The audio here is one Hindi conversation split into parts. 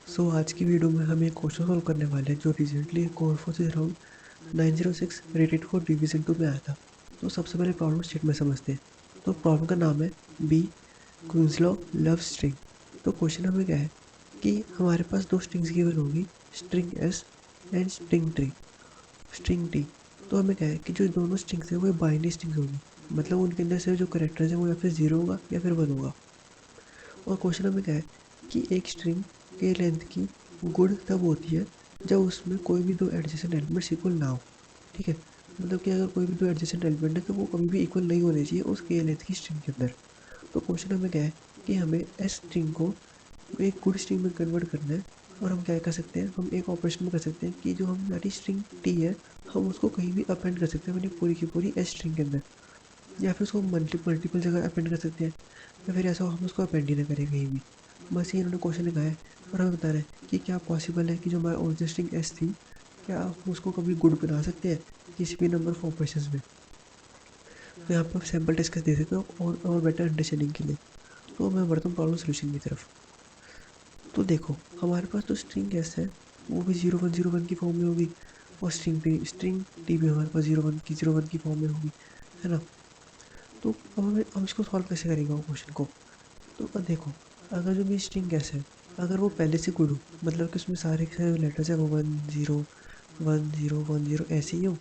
आज की वीडियो में हम एक क्वेश्चन सॉल्व करने वाले हैं जो recently Codeforces round 906 rated for division 2 में आया था। तो सबसे पहले प्रॉब्लम स्टेट में समझते हैं। तो प्रॉब्लम का नाम है बी क्विंसलॉ लव स्ट्रिंग। तो क्वेश्चन हमें क्या है कि हमारे पास दो स्ट्रिंग्स गिवन होगी, string S and string T. तो हमें क्या है कि जो दोनों स्ट्रिंग्स हैं वो बाइनरी स्ट्रिंग्स होगी, मतलब उनके अंदर से जो करेक्टर्स है वो या फिर 0 होगा या फिर 1 होगा। और क्वेश्चन हमें क्या है कि एक स्ट्रिंग के लेंथ की गुण तब होती है जब उसमें कोई भी दो एडजेसेंट एलिमेंट्स इक्वल ना हो। ठीक है, मतलब कि अगर कोई भी दो एडजेसेंट एलिमेंट है तो वो कभी भी इक्वल नहीं होने चाहिए उस के लेंथ की स्ट्रिंग के अंदर। तो क्वेश्चन हमें क्या है कि हमें एस स्ट्रिंग को एक गुड स्ट्रिंग में कन्वर्ट करना है। और हम क्या कर सकते हैं, हम एक ऑपरेशन में कर सकते हैं कि जो हमारी स्ट्रिंग टी है हम उसको कहीं भी अपेंड कर सकते हैं अपनी पूरी की पूरी एस स्ट्रिंग के अंदर, या फिर उसको मल्टीपल जगह अपेंड कर सकते हैं, या फिर ऐसा हम उसको अपेंड ही ना करें कहीं भी। बस ये इन्होंने क्वेश्चन लिखा है और हमें बता रहे हैं कि क्या पॉसिबल है कि जो हमारा ओरिजिनल स्ट्रिंग एस थी, क्या हम उसको कभी गुड बना सकते हैं किसी भी नंबर ऑफ ऑपरेशंस में। तो यहाँ पर आप सैम्पल टेस्ट कर दे सकते हो और बेटर अंडरस्टैंडिंग के लिए। तो मैं बढ़ता हूँ प्रॉब्लम सोल्यूशन की तरफ। तो देखो हमारे पास जो स्ट्रिंग एस है वो भी 0101 की फॉर्म में होगी, और स्ट्रिंग टी भी हमारे पास 01 की फॉर्म में होगी, है ना। तो अब हम इसको सॉल्व कैसे करेंगे वो क्वेश्चन को। तो अब देखो, अगर जो भी स्ट्रिंग कैसे है, अगर वो पहले से गुड हो, मतलब कि उसमें सारे के सारे लेटर्स है वो 10 10 10 ऐसे ही हो,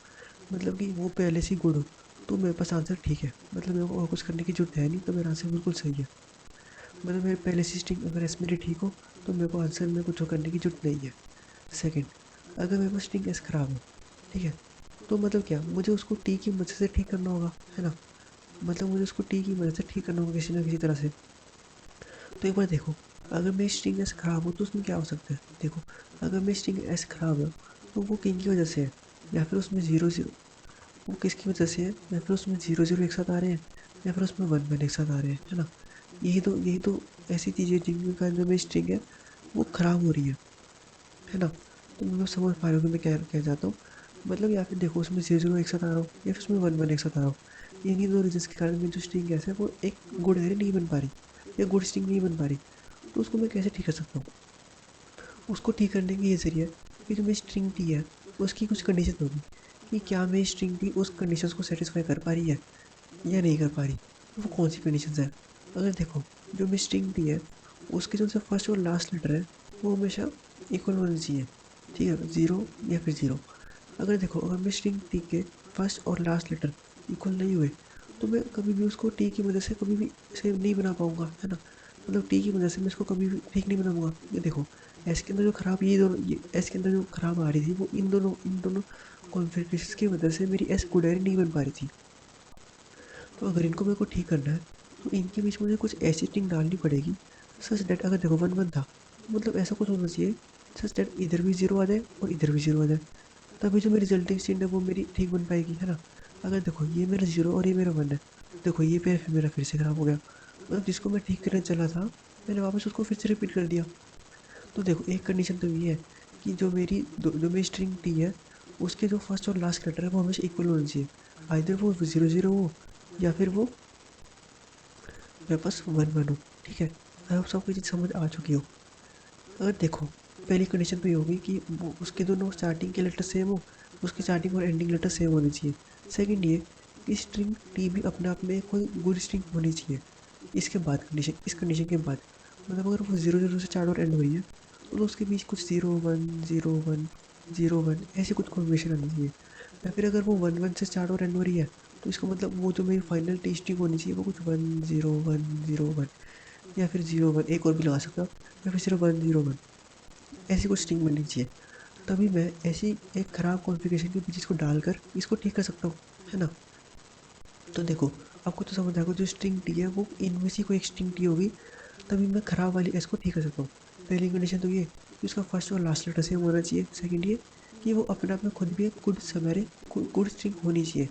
मतलब कि वो पहले से ही गुड हो, तो मेरे पास आंसर ठीक है, मतलब मेरे को और कुछ करने की जरूरत है नहीं, तो मेरा आंसर बिल्कुल सही है। मतलब मेरे पहले से स्ट्रिंग अगर एस मेरी ठीक हो तो मेरे को आंसर में कुछ और करने की जरूरत नहीं है। सेकंड, अगर मेरे पास स्ट्रिंग एस खराब है, ठीक है, तो मतलब क्या मुझे उसको टी की मदद से ठीक करना होगा, है ना। मतलब मुझे उसको टी की मदद से ठीक करना होगा किसी ना किसी तरह से। तो एक बार देखो, अगर मेरी स्ट्रिंग एस खराब हो तो उसमें क्या हो सकता है। देखो, अगर मेरी स्ट्रिंग एस खराब है तो वो किन की वजह से है, या फिर उसमें जीरो जीरो, वो किसकी वजह से है, या फिर उसमें जीरो जीरो एक साथ आ रहे हैं, या फिर उसमें वन वन एक साथ आ रहे हैं, है ना। यही तो ऐसी चीज़ें जिनके कारण जो मेरी स्ट्रिंग है वो खराब हो रही है ना। तो मतलब समझ पा रहे हो कि मैं क्या क्या चाहता हूँ। मतलब या फिर देखो उसमें जीरो जीरो एक साथ आ रहा हो या फिर उसमें वन वन एक साथ आ रहा हो, इन्हीं दो रीजन के कारण मेरी जो स्ट्रिंग है वो एक गुड एरे नहीं बन पा रही, या गुड स्ट्रिंग नहीं बन पा रही। तो उसको मैं कैसे ठीक कर सकता हूँ। उसको ठीक करने का ये जरिया है कि जो मेरी स्ट्रिंग टी है उसकी कुछ कंडीशन होगी, कि क्या मेरी स्ट्रिंग टी उस कंडीशन को सेटिस्फाई कर पा रही है या नहीं कर पा रही। वो कौन सी कंडीशन है। अगर देखो, जो मेरी स्ट्रिंग टी है उसके जो फर्स्ट और लास्ट लेटर है वो हमेशा इक्वल होना चाहिए, ठीक है, ज़ीरो या फिर ज़ीरो। अगर देखो, अगर मेरी स्ट्रिंग टी के फर्स्ट और लास्ट लेटर इक्वल नहीं हुए तो मैं कभी भी उसको टी की मदद से कभी भी सेव नहीं बना पाऊंगा, है ना। मतलब टी की मदद से मैं इसको कभी भी ठीक नहीं बना पाऊंगा। ये देखो, एस के अंदर जो खराब, ये दोनों, ये एस के अंदर जो खराब आ रही थी वो इन दोनों कॉन्फ़िगरेशंस की वजह से मेरी एस गुडेरी नहीं बन पा रही थी। तो अगर इनको मेरे को ठीक करना है तो इनके बीच में मुझे कुछ ऐसी स्ट्रिंग डालनी पड़ेगी सच दैट, अगर देखो वन वन था तो मतलब ऐसा कुछ होना चाहिए सच दैट इधर भी जीरो आ जाए और इधर भी जीरो आ जाए, तभी जो मेरी रिजल्टिंग स्ट्रिंग है वो मेरी ठीक बन पाएगी, है ना। अगर देखो ये मेरा जीरो और ये मेरा वन है, देखो ये फिर मेरा फिर से खराब हो गया, मतलब जिसको मैं ठीक करने चला था मैंने वापस उसको फिर से रिपीट कर दिया। तो देखो एक कंडीशन तो ये है कि जो मेरी स्ट्रिंग टी है उसके जो फर्स्ट और लास्ट लेटर है वो हमेशा इक्वल होना चाहिए, आइदर वो जीरो जीरो हो या फिर वो मेरे पास वन वन हो। ठीक है, अब सबको चीज़ समझ आ चुकी हो। अगर देखो, पहली कंडीशन तो ये होगी कि वो उसके दोनों स्टार्टिंग के लेटर सेम हो, उसकी स्टार्टिंग और एंडिंग लेटर सेम होने चाहिए। सेकंड ये कि स्ट्रिंग टी भी अपने आप में कोई गुड स्ट्रिंग होनी चाहिए। इसके बाद कंडीशन, इस कंडीशन के बाद, मतलब अगर वो जीरो जीरो से स्टार्ट और एंड हो रही है तो उसके बीच कुछ जीरो वन ऐसी कुछ कॉम्बिनेशन आनी चाहिए। या फिर अगर वो वन वन से स्टार्ट और एंड हो रही है तो इसका मतलब वो जो मेरी फाइनल टी स्ट्रिंग होनी चाहिए वो कुछ वन जीरो वन, या फिर जीरो वन एक और भी लगा सकता हूँ, या फिर सिर्फ वन जीरो वन, ऐसी कुछ स्ट्रिंग बननी चाहिए। तभी मैं ऐसी एक ख़राब कॉन्फ़िगरेशन के बीच इसको डालकर इसको ठीक कर सकता हूँ, है ना। तो देखो, आपको तो समझ आएगा जो स्ट्रिंग टी है वो इनमें से कोई एक स्ट्रिंग टी होगी, तभी मैं ख़राब वाली एस को ठीक कर सकता हूँ। पहली कंडीशन तो ये कि उसका फर्स्ट और लास्ट लेटर सेम होना चाहिए। सेकंड ये कि वो अपने आप में खुद भी एक गुड सवेरे गुड स्ट्रिंग होनी चाहिए।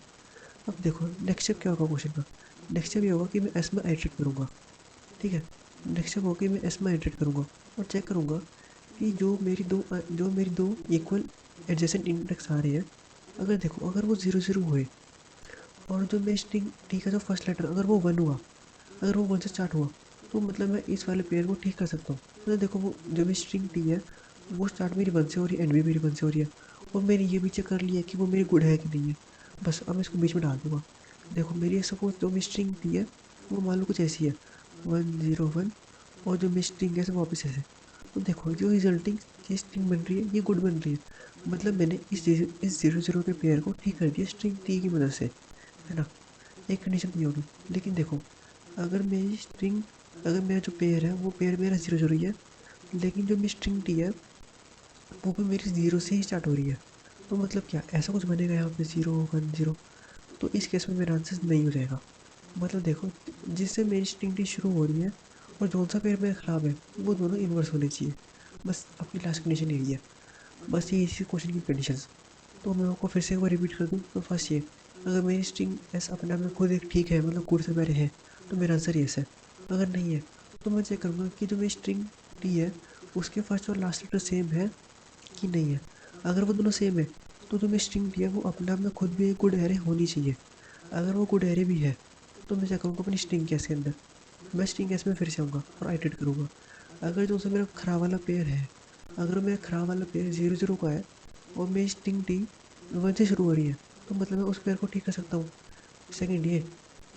अब देखो नेक्स्ट स्टेप क्या होगा क्वेश्चन का। नेक्स्ट स्टेप ये होगा कि मैं एस में एडिट करूँगा, ठीक है। नेक्स्ट स्टेप होगा कि मैं एस में एडिट करूँगा और चेक करूँगा कि जो मेरी दो इक्वल एडजेसेंट इंडेक्स आ रहे हैं, अगर देखो अगर वो ज़ीरो ज़ीरो हुए और जो मेरी स्ट्रिंग टी का जो फर्स्ट लेटर अगर वो वन हुआ, अगर वो वन से स्टार्ट हुआ, तो मतलब मैं इस वाले पेयर को ठीक कर सकता हूँ। मतलब देखो वो जो मेरी स्ट्रिंग टी है वो स्टार्ट मेरी 1 से हो रही है, एंड भी मेरी 1 से हो रही है, और मैंने ये भी चेक कर लिया कि वो मेरी गुड है कि नहीं है। बस अब मैं इसको बीच में डाल दूंगा। देखो मेरी सपोज जो मेरी स्ट्रिंग टी है वो मान लो कुछ ऐसी है 101, और जो मेरी स्ट्रिंग है वापस ऐसे। तो देखो जो रिजल्टिंग ये स्ट्रिंग बन रही है ये गुड बन रही है। मतलब मैंने इस 0 0 के पेयर को ठीक कर दिया स्ट्रिंग टी की मदद से, है ना। एक कंडीशन नहीं होगी। लेकिन देखो अगर मेरी स्ट्रिंग अगर मेरा जो पेयर है वो पेयर मेरा 0 0 ही है, लेकिन जो मेरी स्ट्रिंग टी है वो भी मेरी 0 से ही स्टार्ट हो रही है। तो मतलब क्या ऐसा कुछ बनेगा यहाँ पे 0 1 0? तो इस केस में मेरा आंसर नहीं हो जाएगा। मतलब देखो जिससे मेरी स्ट्रिंग टी शुरू हो रही है और जौन सा पेयर मेरा ख़राब है वो दोनों इन्वर्स होने चाहिए। बस अपनी लास्ट कंडीशन यही है। बस ये इसी क्वेश्चन की कंडीशंस। तो मैं आपको फिर से एक बार रिपीट कर दूँ तो फर्स्ट ये, अगर मेरी स्ट्रिंग एस अपने आप में खुद एक ठीक है मतलब गुड से पहले है तो मेरा आंसर येस है। अगर नहीं है तो मैं चेक करूँगा कि जो मेरी स्ट्रिंग टी है उसके फर्स्ट और लास्ट लेटर सेम है कि नहीं है। अगर वो दोनों सेम है तो जो मेरी स्ट्रिंग टी है वो अपने आप में खुद भी एक गुड एरे होनी चाहिए। अगर वो गुड एरे भी है तो मैं चेक करूँगा अपनी स्ट्रिंग केस के अंदर। मैं स्ट्रिंग केस में फिर से आऊँगा और आइटरेट करूँगा। अगर जो सा मेरा खराब वाला पेयर है, अगर मेरा खराब वाला पेयर 0 0 का है और मेरी स्ट्रिंग टी 1 से शुरू हो रही है तो मतलब मैं उस पेयर को ठीक कर सकता हूँ। सेकंड ये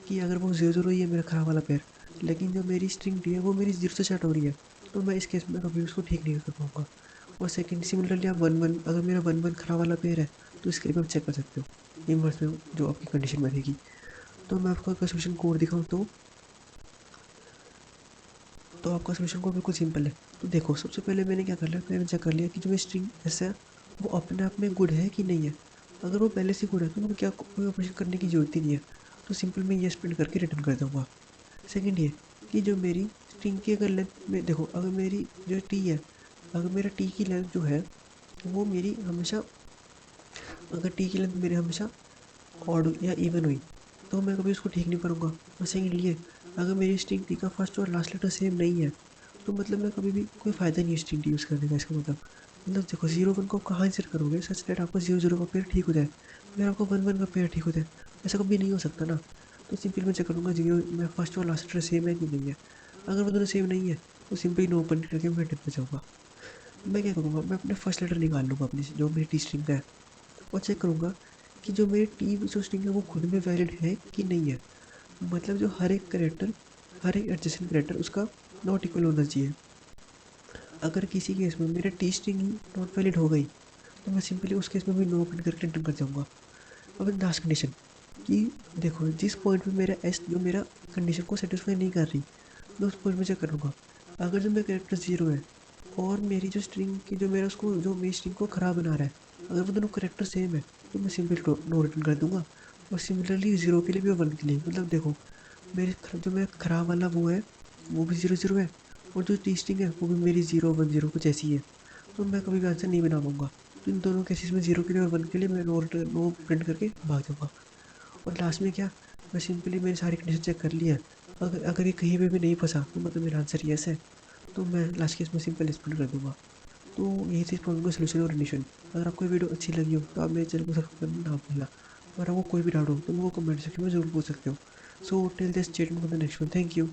कि अगर वो 0 0 ही है मेरा खराब वाला पेयर, लेकिन जो मेरी स्ट्रिंग टी है वो मेरी 0 से स्टार्ट हो रही है, तो मैं इस केस में कभी उसको ठीक नहीं कर पाऊँगा। और सेकंड सिमिलरली आप 1 1 अगर मेरा 1 1 खराब वाला पेयर है तो इसके लिए भी आप चेक कर सकते हो इनवर्स में जो आपकी कंडीशन बनेगी। तो मैं आपको अगर सोल्यूशन कोड दिखाऊँ तो आपका सोल्यूशन कोड बिल्कुल सिंपल है। तो देखो सबसे पहले मैंने क्या कर लिया, मैंने चेक कर लिया कि जो मेरी स्ट्रिंग एस है वो अपने आप में गुड है कि नहीं है। अगर वो पहले से गुड है तो मुझे क्या कोई ऑपरेशन करने की ज़रूरत ही नहीं है। तो सिंपल मैं ये प्रिंट करके रिटर्न कर दूँगा। सेकंड ये कि जो मेरी स्ट्रिंग की अगर लेंथ में देखो अगर मेरी जो टी है, अगर मेरा टी की लेंथ जो है वो मेरी हमेशा, अगर टी की लेंथ मेरी हमेशा ऑड या इवन हुई तो मैं कभी उसको ठीक नहीं करूँगा। और सेकंड ये अगर मेरी स्ट्रिंग टी का फर्स्ट और लास्ट लेटर सेम नहीं है तो मतलब मैं कभी भी कोई फ़ायदा नहीं है स्ट्रिंग टी यूज़ करने का। इसका मतलब देखो 0 1 को कहाँ इंसर्ट करोगे सच दैट आपको 0 0 का पेयर ठीक हो जाए, फिर आपको 1 1 का पेयर ठीक हो जाए। ऐसा कभी नहीं हो सकता ना। तो सिंपल मैं चेक करूँगा जीरो मैं फर्स्ट और लास्ट लेटर सेम है कि नहीं है। अगर वो दोनों सेम नहीं है तो सिंपली नो ओपन करके मैं टिप पे जाऊँगा। मैं क्या करूँगा, मैं अपने फर्स्ट लेटर निकाल लूँगा अपनी जो मेरी टी स्ट्रिंग का है, और चेक करूँगा कि जो मेरी टी जो स्ट्रिंग है वो खुद में वैलिड है कि नहीं है। मतलब जो हर एक करेक्टर, हर एक एडजेसेंट करेक्टर उसका नॉट इक्वल होना चाहिए। अगर किसी केस में मेरा T string he not valid हो गई तो मैं सिंपली उस केस में भी नो ओपन करके रिटर्न कर जाऊँगा। अब लास्ट कंडीशन कि देखो जिस पॉइंट पे मेरा एस जो मेरा कंडीशन को सेटिस्फाई नहीं कर रही मैं उस पॉइंट में चेक करूँगा। अगर जो मेरा करेक्टर 0 है और मेरी जो स्ट्रिंग की जो मेरा उसको जो मेरी स्ट्रिंग को ख़राब बना रहा है, अगर वो दोनों करेक्टर सेम है तो मैं सिंपल नो रिटर्न कर दूंगा। और सिमिलरली 0 के लिए भी और 1 के लिए, मतलब देखो मेरे जो मेरा ख़राब वाला वो है वो भी 0 0 है, और जो टी स्ट्रिंग है वो भी मेरी 0 1 0 कुछ ऐसी है। तो मैं कभी भी आंसर नहीं बना पाऊँगा। तो इन दोनों केसेस में 0 के लिए और 1 के लिए मैं नो प्रिंट करके भाग जाऊँगा। और लास्ट में क्या, मैं सिंपली मैंने सारी कंडीशन चेक कर लिया है। अगर अगर ये कहीं पे भी नहीं फंसा तो मतलब मेरा आंसर येस है। तो मैं लास्ट केस में सिंपल एक्सप्लेन कर दूँगा। तो यही थी इस प्रॉब्लम का सॉल्यूशन और रिलेशन। अगर आपको वीडियो अच्छी लगी हो तो आप मेरे चैनल को सब्सक्राइब करना ना भूलना। अगर आपको कोई भी डाउट हो तो मेरे को कमेंट सेक्शन में ज़रूर पूछ सकते हो। So till this chat for the next one, thank you.